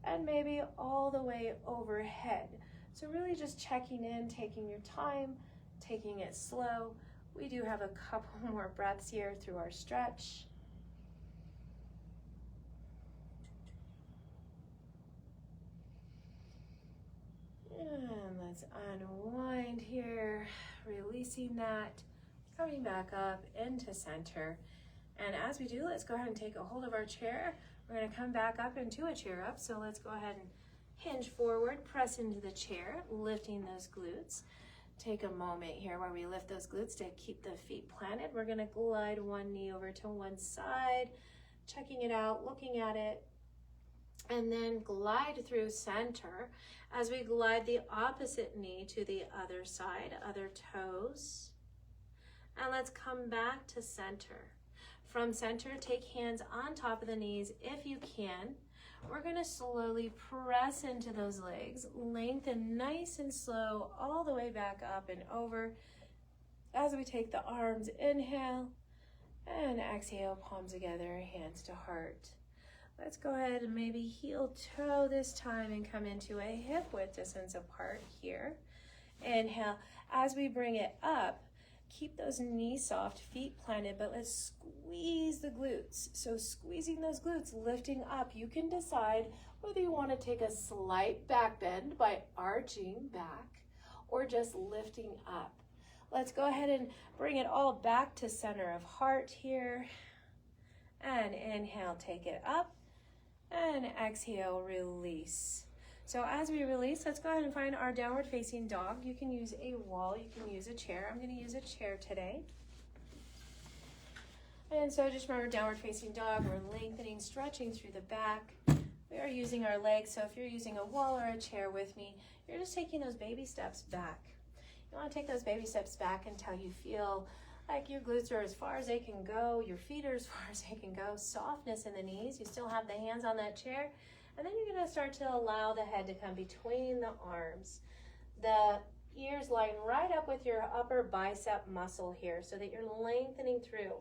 and maybe all the way overhead. So really just checking in, taking your time, taking it slow. We do have a couple more breaths here through our stretch. And let's unwind here, releasing that, coming back up into center. And as we do, let's go ahead and take a hold of our chair. We're gonna come back up into a chair up. So let's go ahead and hinge forward, press into the chair, lifting those glutes. Take a moment here where we lift those glutes to keep the feet planted. We're gonna glide one knee over to one side, checking it out, looking at it, and then glide through center as we glide the opposite knee to the other side, other toes. And let's come back to center. From center, take hands on top of the knees if you can. We're gonna slowly press into those legs, lengthen nice and slow all the way back up and over. As we take the arms, inhale, and exhale, palms together, hands to heart. Let's go ahead and maybe heel toe this time and come into a hip width distance apart here. Inhale, as we bring it up, keep those knees soft, feet planted, but let's squeeze the glutes. So squeezing those glutes, lifting up. You can decide whether you want to take a slight back bend by arching back or just lifting up. Let's go ahead and bring it all back to center of heart here. And inhale, take it up. And exhale, release. So as we release, let's go ahead and find our downward facing dog. You can use a wall, you can use a chair. I'm gonna use a chair today. And so just remember, downward facing dog, we're lengthening, stretching through the back. We are using our legs, so if you're using a wall or a chair with me, you're just taking those baby steps back. You wanna take those baby steps back until you feel like your glutes are as far as they can go, your feet are as far as they can go, softness in the knees, you still have the hands on that chair, and then you're gonna start to allow the head to come between the arms. The Ears line right up with your upper bicep muscle here so that you're lengthening through.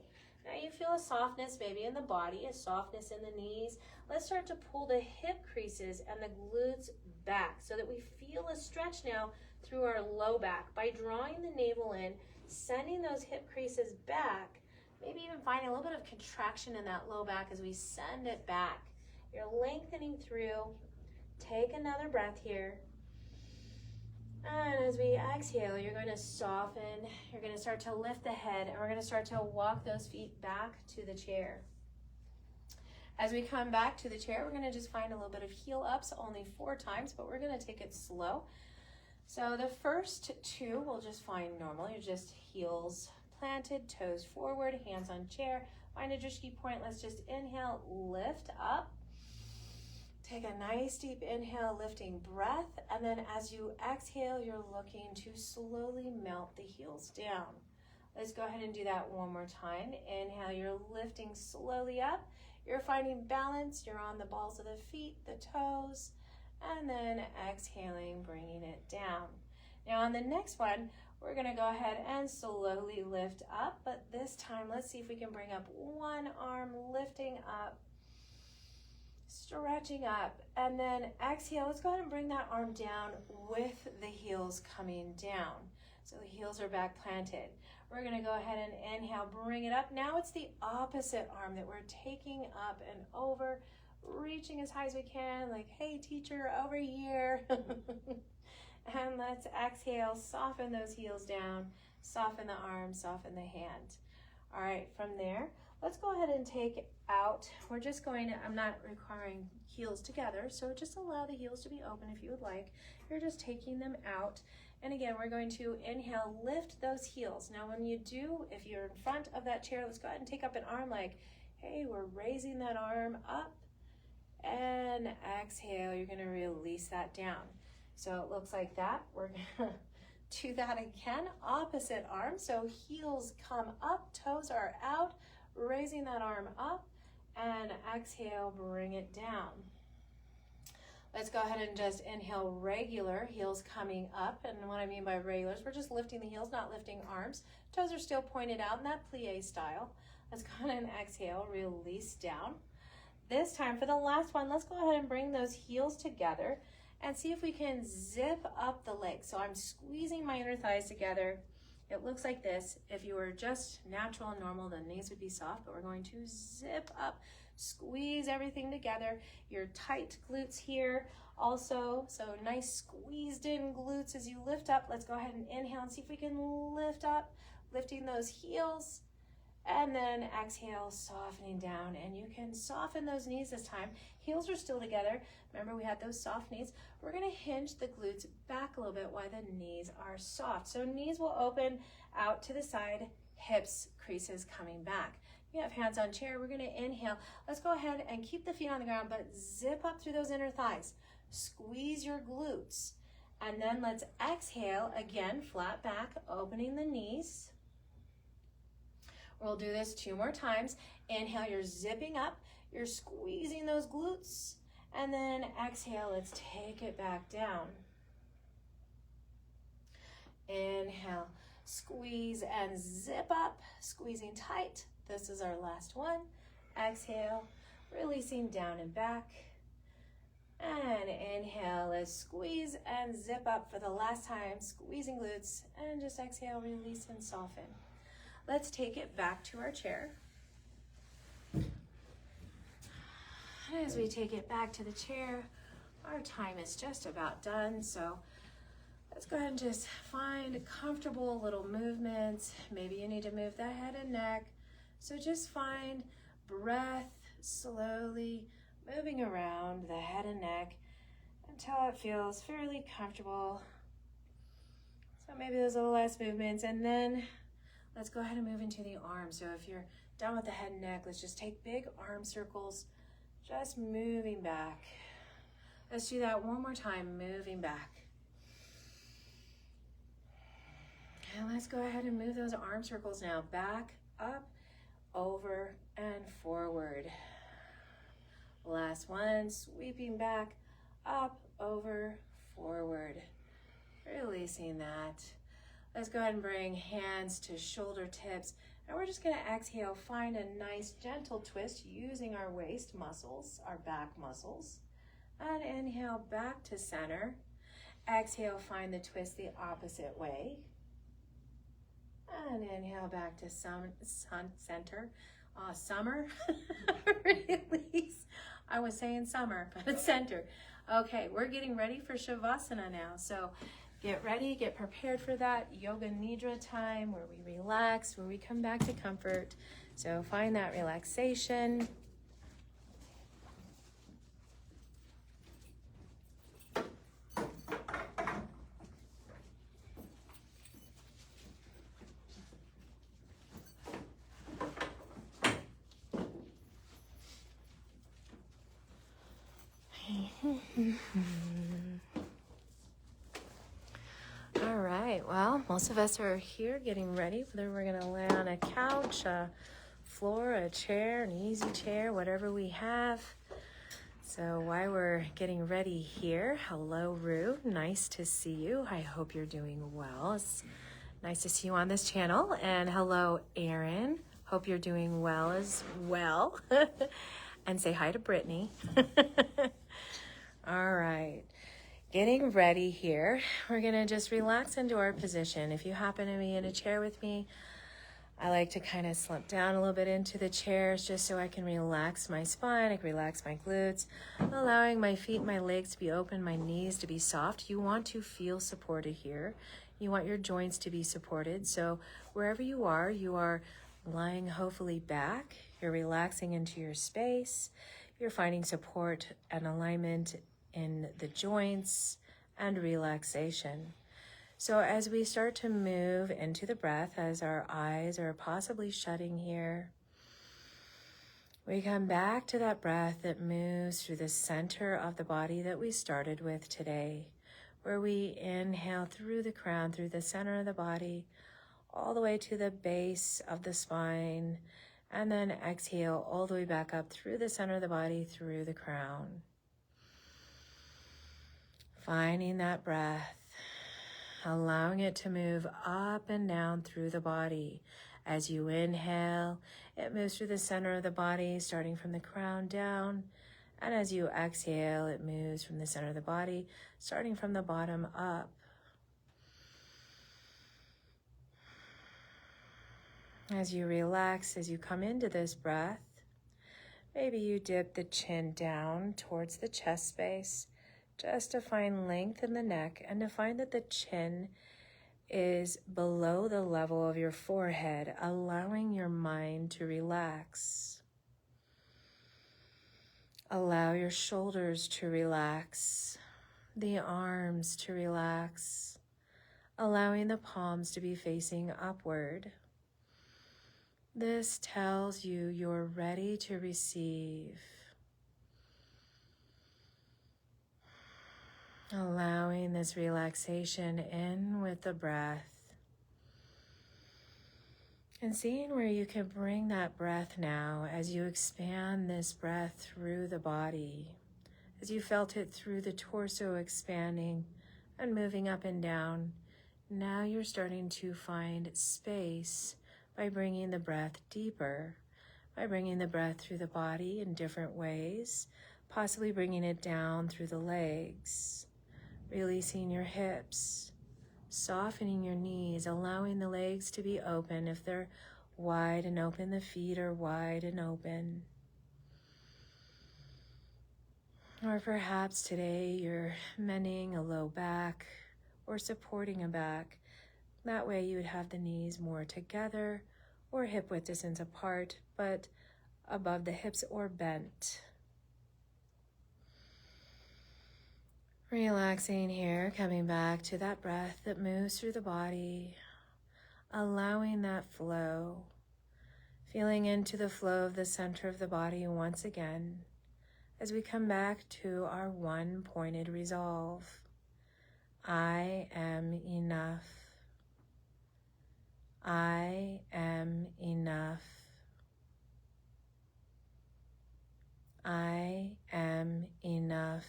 Now you feel a softness maybe in the body, a softness in the knees. Let's start to pull the hip creases and the glutes back so that we feel a stretch now through our low back by drawing the navel in, sending those hip creases back, maybe even finding a little bit of contraction in that low back as we send it back. You're lengthening through. Take another breath here. And as we exhale, you're going to soften. You're going to start to lift the head, and we're going to start to walk those feet back to the chair. As we come back to the chair, we're going to just find a little bit of heel ups, only 4 times, but we're going to take it slow. So the first 2 we'll just find normal. You're just heels planted, toes forward, hands on chair. Find a drishti point. Let's just inhale, lift up. Take a nice deep inhale, lifting breath, and then as you exhale, you're looking to slowly melt the heels down. Let's go ahead and do that one more time. Inhale, you're lifting slowly up. You're finding balance. You're on the balls of the feet, the toes, and then exhaling, bringing it down. Now on the next one, we're gonna go ahead and slowly lift up, but this time, let's see if we can bring up one arm, lifting up, stretching up, and then exhale. Let's go ahead and bring that arm down with the heels coming down. So the heels are back planted. We're gonna go ahead and inhale, bring it up. Now it's the opposite arm that we're taking up and over, reaching as high as we can, like, hey teacher, over here. And let's exhale, soften those heels down, soften the arm, soften the hand. All right, from there, let's go ahead and take out. We're just going to, I'm not requiring heels together, so just allow the heels to be open if you would like. You're just taking them out. And again, we're going to inhale, lift those heels. Now when you do, if you're in front of that chair, let's go ahead and take up an arm like, hey, we're raising that arm up. And exhale, you're gonna release that down. So it looks like that. We're gonna do that again, opposite arm. So heels come up, toes are out, raising that arm up, and exhale, bring it down. Let's go ahead and just inhale regular, heels coming up. And what I mean by regular is we're just lifting the heels, not lifting arms. Toes are still pointed out in that plie style. Let's go ahead and exhale, release down. This time for the last one, let's go ahead and bring those heels together and see if we can zip up the legs. So I'm squeezing my inner thighs together. It looks like this. If you were just natural and normal, the knees would be soft, but we're going to zip up, squeeze everything together. Your tight glutes here also, so nice squeezed in glutes as you lift up. Let's go ahead and inhale and see if we can lift up, lifting those heels, and then exhale, softening down. And you can soften those knees this time. Heels are still together. Remember, we had those soft knees. We're gonna hinge the glutes back a little bit while the knees are soft. So knees will open out to the side, hips, creases coming back. You have hands on chair. We're gonna inhale. Let's go ahead and keep the feet on the ground, but zip up through those inner thighs. Squeeze your glutes. And then let's exhale, again, flat back, opening the knees. We'll do this 2 more times. Inhale, you're zipping up, you're squeezing those glutes, and then exhale, let's take it back down. Inhale, squeeze and zip up, squeezing tight. This is our last one. Exhale, releasing down and back. And inhale, let's squeeze and zip up for the last time, squeezing glutes, and just exhale, release and soften. Let's take it back to our chair. As we take it back to the chair, our time is just about done. So let's go ahead and just find comfortable little movements. Maybe you need to move the head and neck. So just find breath slowly moving around the head and neck until it feels fairly comfortable. So maybe those little last movements, and then let's go ahead and move into the arms. So if you're done with the head and neck, let's just take big arm circles, just moving back. Let's do that one more time, moving back. And let's go ahead and move those arm circles now, back, up, over, and forward. Last one, sweeping back, up, over, forward. Releasing that. Let's go ahead and bring hands to shoulder tips. And we're just going to exhale, find a nice gentle twist using our waist muscles, our back muscles. And inhale back to center. Exhale, find the twist the opposite way. And inhale back to center. Summer. Release. I was saying summer, but it's center. Okay, we're getting ready for Shavasana now. So get ready, get prepared for that Yoga Nidra time where we relax, where we come back to comfort. So find that relaxation. All right, well, most of us are here getting ready, whether we're gonna lay on a couch, a floor, a chair, an easy chair, whatever we have. So while we're getting ready here, hello Rue, nice to see you. I hope you're doing well. It's nice to see you on this channel. And hello Erin, hope you're doing well as well. And say hi to Brittany. All right, getting ready here. We're gonna just relax into our position. If you happen to be in a chair with me, I like to kind of slump down a little bit into the chairs just so I can relax my spine, I can relax my glutes, allowing my feet, my legs to be open, my knees to be soft. You want to feel supported here. You want your joints to be supported. So wherever you are lying hopefully back. You're relaxing into your space. You're finding support and alignment in the joints and relaxation. So as we start to move into the breath, as our eyes are possibly shutting here, we come back to that breath that moves through the center of the body that we started with today, where we inhale through the crown, through the center of the body, all the way to the base of the spine, and then exhale all the way back up through the center of the body, through the crown. Finding that breath, allowing it to move up and down through the body. As you inhale, it moves through the center of the body, starting from the crown down. And as you exhale, it moves from the center of the body, starting from the bottom up. As you relax, as you come into this breath, maybe you dip the chin down towards the chest space, just to find length in the neck and to find that the chin is below the level of your forehead, allowing your mind to relax. Allow your shoulders to relax, the arms to relax, allowing the palms to be facing upward. This tells you you're ready to receive. Allowing this relaxation in with the breath. And seeing where you can bring that breath now as you expand this breath through the body. As you felt it through the torso expanding and moving up and down, now you're starting to find space by bringing the breath deeper, by bringing the breath through the body in different ways, possibly bringing it down through the legs. Releasing your hips, softening your knees, allowing the legs to be open. If they're wide and open, the feet are wide and open. Or perhaps today you're mending a low back or supporting a back. That way you would have the knees more together or hip width distance apart, but above the hips or bent. Relaxing here, coming back to that breath that moves through the body, allowing that flow, feeling into the flow of the center of the body once again, as we come back to our one-pointed resolve. I am enough. I am enough. I am enough.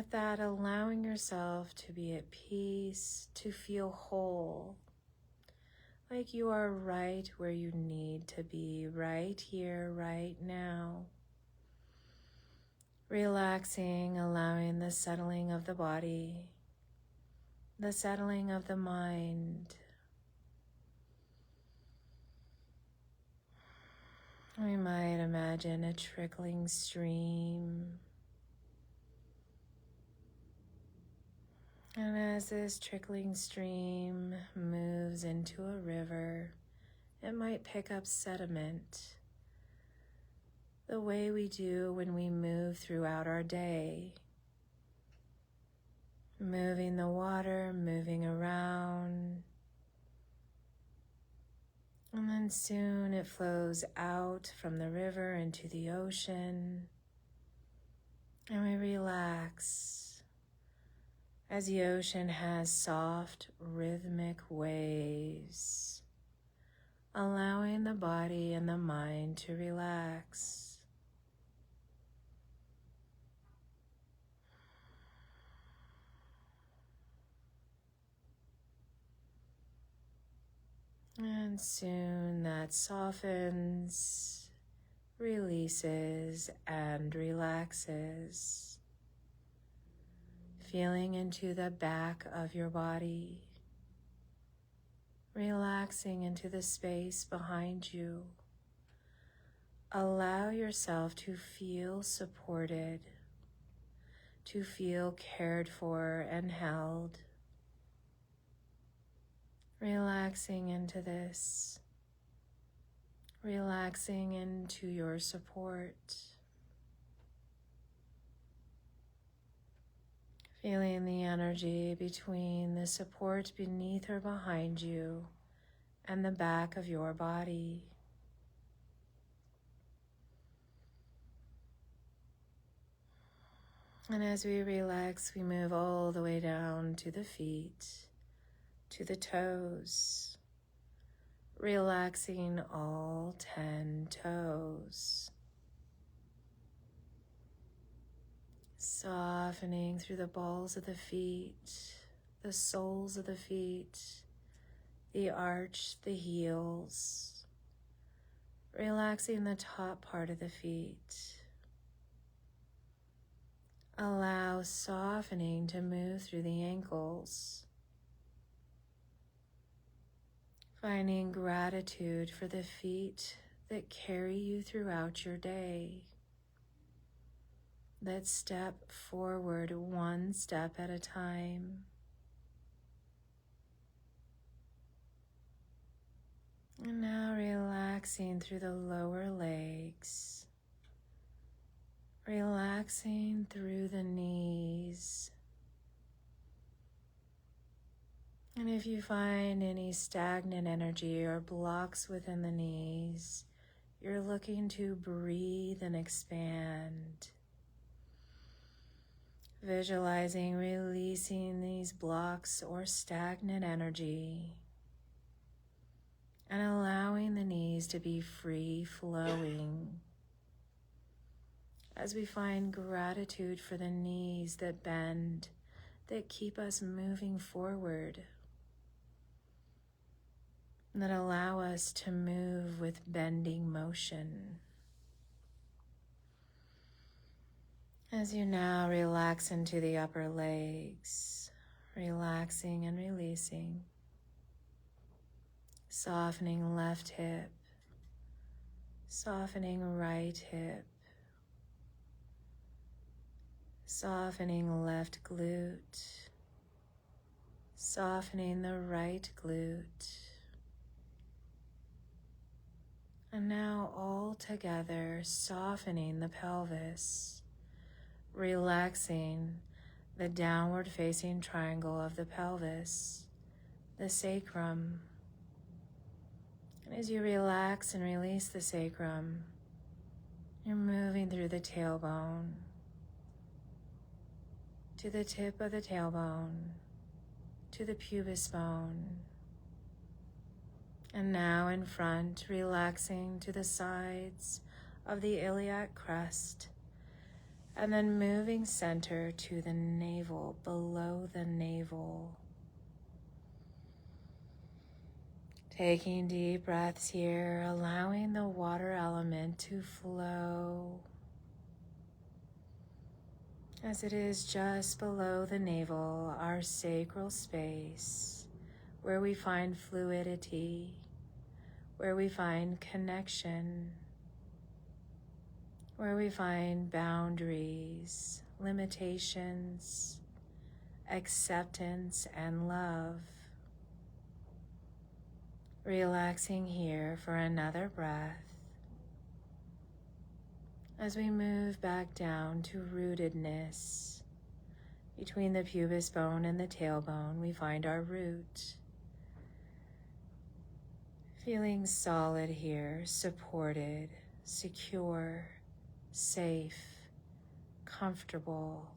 with that, allowing yourself to be at peace, to feel whole, like you are right where you need to be, right here, right now. Relaxing, allowing the settling of the body, the settling of the mind. We might imagine a trickling stream. And as this trickling stream moves into a river, it might pick up sediment, the way we do when we move throughout our day. Moving the water, moving around, and then soon it flows out from the river into the ocean, and we relax as the ocean has soft, rhythmic waves, allowing the body and the mind to relax. And soon that softens, releases, and relaxes. Feeling into the back of your body, relaxing into the space behind you. Allow yourself to feel supported, to feel cared for and held. Relaxing into this, relaxing into your support. Feeling the energy between the support beneath or behind you and the back of your body. And as we relax, we move all the way down to the feet, to the toes, relaxing all 10 toes. Softening through the balls of the feet, the soles of the feet, the arch, the heels. Relaxing the top part of the feet. Allow softening to move through the ankles. Finding gratitude for the feet that carry you throughout your day, that step forward one step at a time. And now relaxing through the lower legs, relaxing through the knees. And if you find any stagnant energy or blocks within the knees, you're looking to breathe and expand. Visualizing releasing these blocks or stagnant energy and allowing the knees to be free flowing. As we find gratitude for the knees that bend, that keep us moving forward, that allow us to move with bending motion. As you now relax into the upper legs, relaxing and releasing, softening left hip, softening right hip, softening left glute, softening the right glute. And now all together, softening the pelvis, relaxing the downward facing triangle of the pelvis, the sacrum. And as you relax and release the sacrum, you're moving through the tailbone, to the tip of the tailbone, to the pubis bone. And now in front, relaxing to the sides of the iliac crest, And then moving center to the navel, below the navel. Taking deep breaths here, allowing the water element to flow as it is just below the navel, our sacral space, where we find fluidity, where we find connection, where we find boundaries, limitations, acceptance, and love. Relaxing here for another breath as we move back down to rootedness. Between the pubis bone and the tailbone, we find our root. Feeling solid here, supported, secure, safe, comfortable,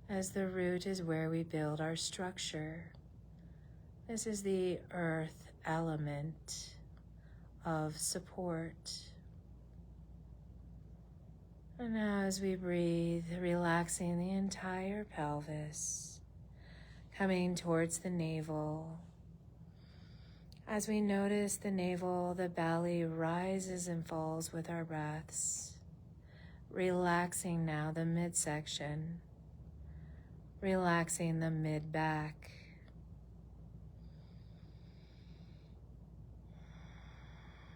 as the root is where we build our structure. This is the earth element of support. And now as we breathe, relaxing the entire pelvis, coming towards the navel. As we notice the navel, the belly rises and falls with our breaths. Relaxing now the midsection, relaxing the mid-back.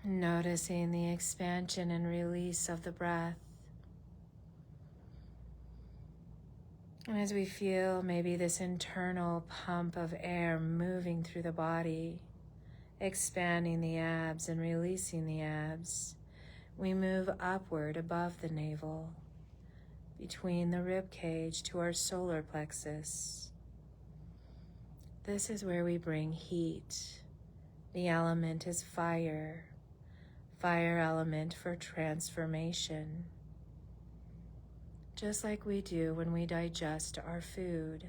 Noticing the expansion and release of the breath. And as we feel maybe this internal pump of air moving through the body, expanding the abs and releasing the abs, we move upward above the navel, between the rib cage to our solar plexus. This is where we bring heat. The element is fire. Fire element for transformation. Just like we do when we digest our food.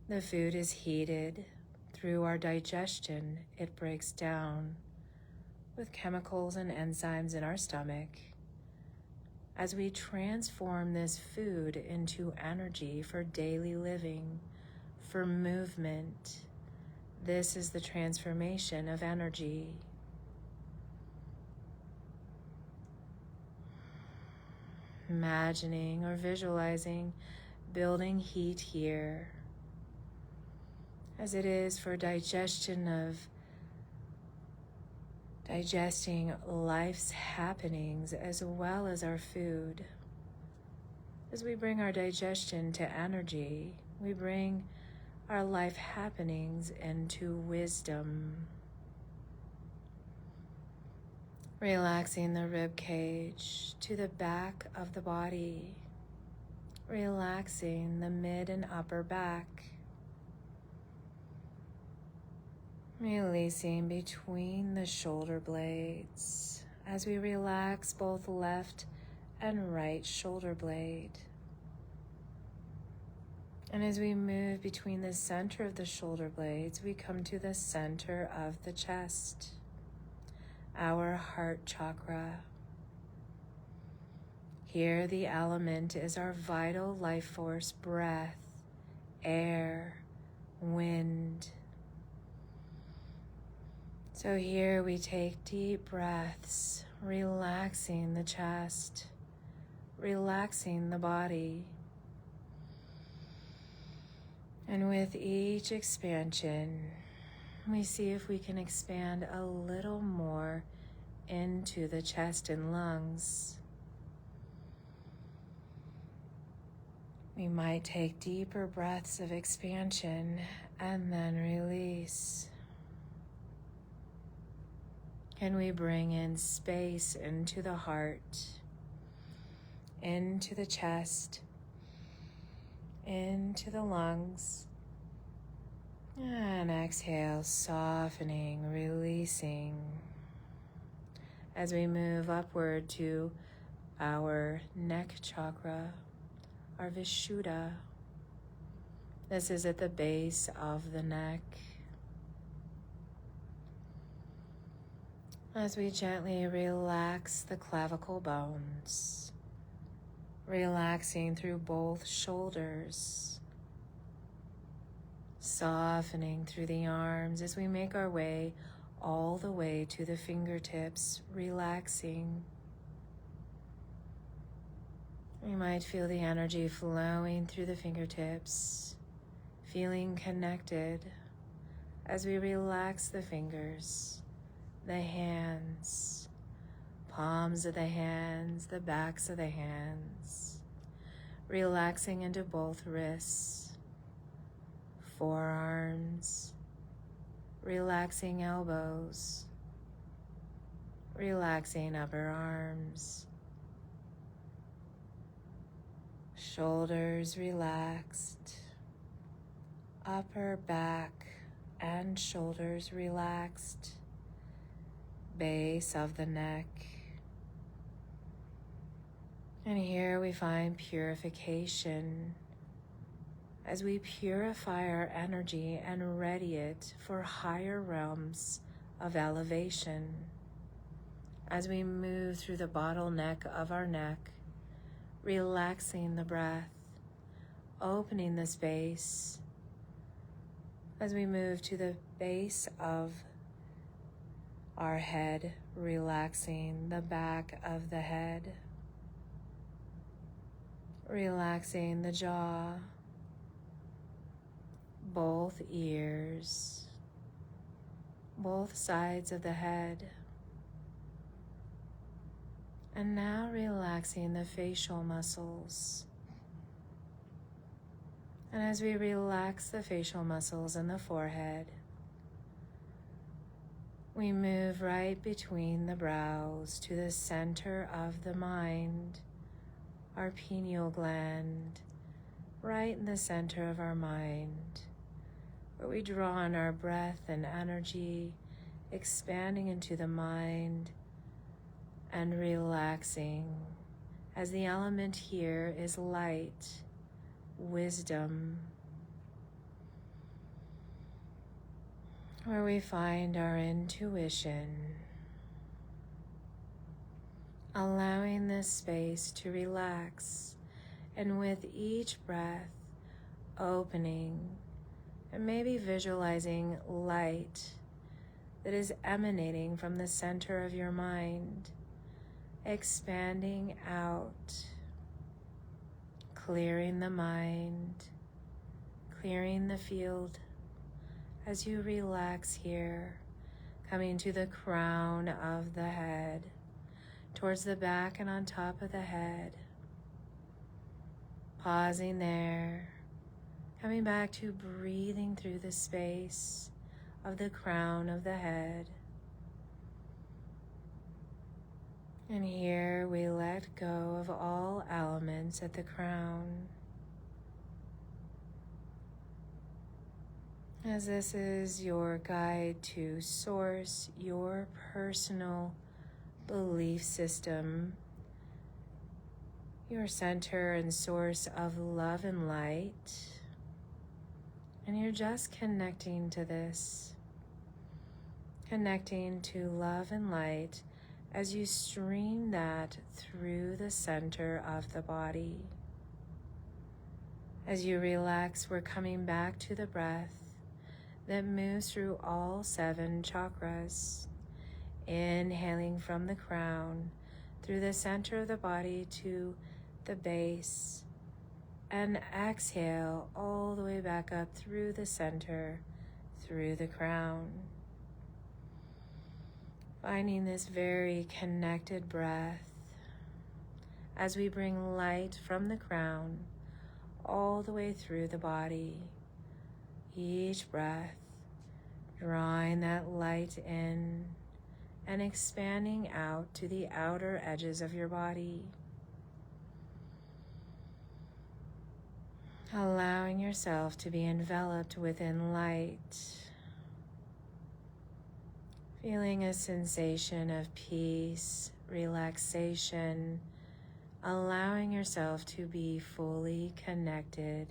The food is heated. Through our digestion, it breaks down with chemicals and enzymes in our stomach. As we transform this food into energy for daily living, for movement, this is the transformation of energy. Imagining or visualizing building heat here, as it is for digesting life's happenings as well as our food. As we bring our digestion to energy, we bring our life happenings into wisdom. Relaxing the rib cage to the back of the body, relaxing the mid and upper back, releasing between the shoulder blades as we relax both left and right shoulder blade. And as we move between the center of the shoulder blades, we come to the center of the chest, our heart chakra. Here the element is our vital life force, breath, air, wind. So here we take deep breaths, relaxing the chest, relaxing the body. And with each expansion, we see if we can expand a little more into the chest and lungs. We might take deeper breaths of expansion and then release. Can we bring in space into the heart, into the chest, into the lungs? And exhale, softening, releasing. As we move upward to our neck chakra, our Vishuddha. This is at the base of the neck. As we gently relax the clavicle bones, relaxing through both shoulders, softening through the arms as we make our way all the way to the fingertips, relaxing. We might feel the energy flowing through the fingertips, feeling connected as we relax the fingers, the hands, palms of the hands, the backs of the hands, relaxing into both wrists, forearms, relaxing elbows, relaxing upper arms, shoulders relaxed, upper back and shoulders relaxed, base of the neck. And here we find purification as we purify our energy and ready it for higher realms of elevation. As we move through the bottleneck of our neck, relaxing the breath, opening the space. As we move to the base of our head, relaxing the back of the head, relaxing the jaw, both ears, both sides of the head. And now relaxing the facial muscles. And as we relax the facial muscles in the forehead, we move right between the brows to the center of the mind, our pineal gland, right in the center of our mind, where we draw on our breath and energy, expanding into the mind and relaxing, as the element here is light, wisdom, where we find our intuition, allowing this space to relax, and with each breath opening and maybe visualizing light that is emanating from the center of your mind, expanding out, clearing the mind, clearing the field as you relax here, coming to the crown of the head, towards the back and on top of the head, pausing there, coming back to breathing through the space of the crown of the head. And here we let go of all elements at the crown, as this is your guide to source, your personal belief system, your center and source of love and light. And you're just connecting to this, connecting to love and light as you stream that through the center of the body. As you relax, we're coming back to the breath that moves through all 7 chakras, inhaling from the crown through the center of the body to the base, and exhale all the way back up through the center, through the crown. Finding this very connected breath as we bring light from the crown all the way through the body. Each breath, drawing that light in and expanding out to the outer edges of your body. Allowing yourself to be enveloped within light. Feeling a sensation of peace, relaxation, allowing yourself to be fully connected.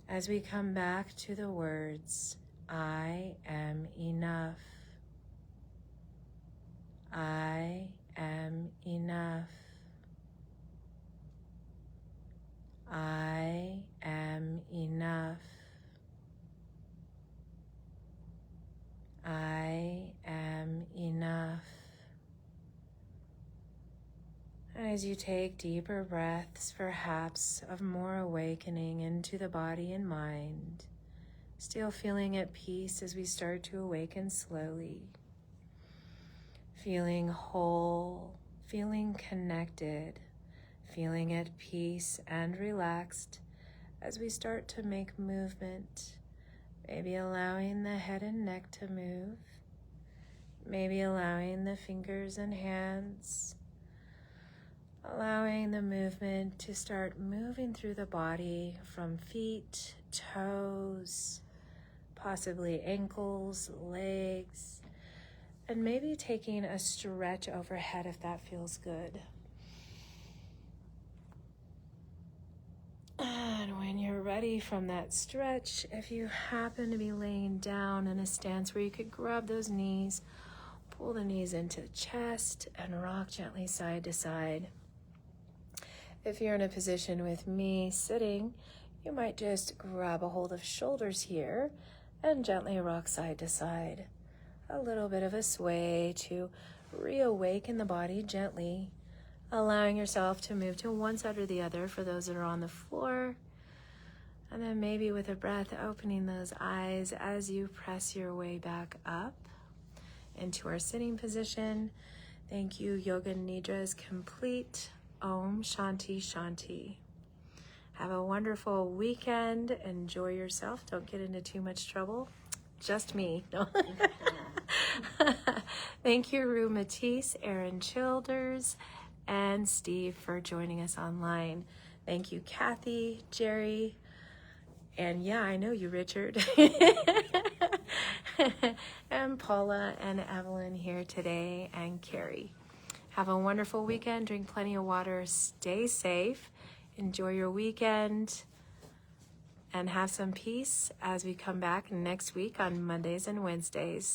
As we come back to the words, I am enough. I am enough. I am enough. I am enough. And as you take deeper breaths, perhaps of more awakening into the body and mind, still feeling at peace as we start to awaken slowly, feeling whole, feeling connected, feeling at peace and relaxed as we start to make movement, maybe allowing the head and neck to move, maybe allowing the fingers and hands, allowing the movement to start moving through the body from feet, toes, possibly ankles, legs, and maybe taking a stretch overhead if that feels good. And when you're ready from that stretch, if you happen to be laying down in a stance where you could grab those knees, pull the knees into the chest and rock gently side to side. If you're in a position with me sitting, you might just grab a hold of shoulders here and gently rock side to side. A little bit of a sway to reawaken the body gently, allowing yourself to move to one side or the other for those that are on the floor. And then maybe with a breath, opening those eyes as you press your way back up into our sitting position. Thank you. Yoga Nidra is complete. Om Shanti Shanti. Have a wonderful weekend. Enjoy yourself. Don't get into too much trouble. Just me. No. Thank you, Rue Matisse, Aaron Childers, and Steve for joining us online. Thank you, Kathy, Jerry, and yeah, I know you, Richard, and Paula and Evelyn here today, and Carrie. Have a wonderful weekend. Drink plenty of water. Stay safe. Enjoy your weekend. And have some peace as we come back next week on Mondays and Wednesdays.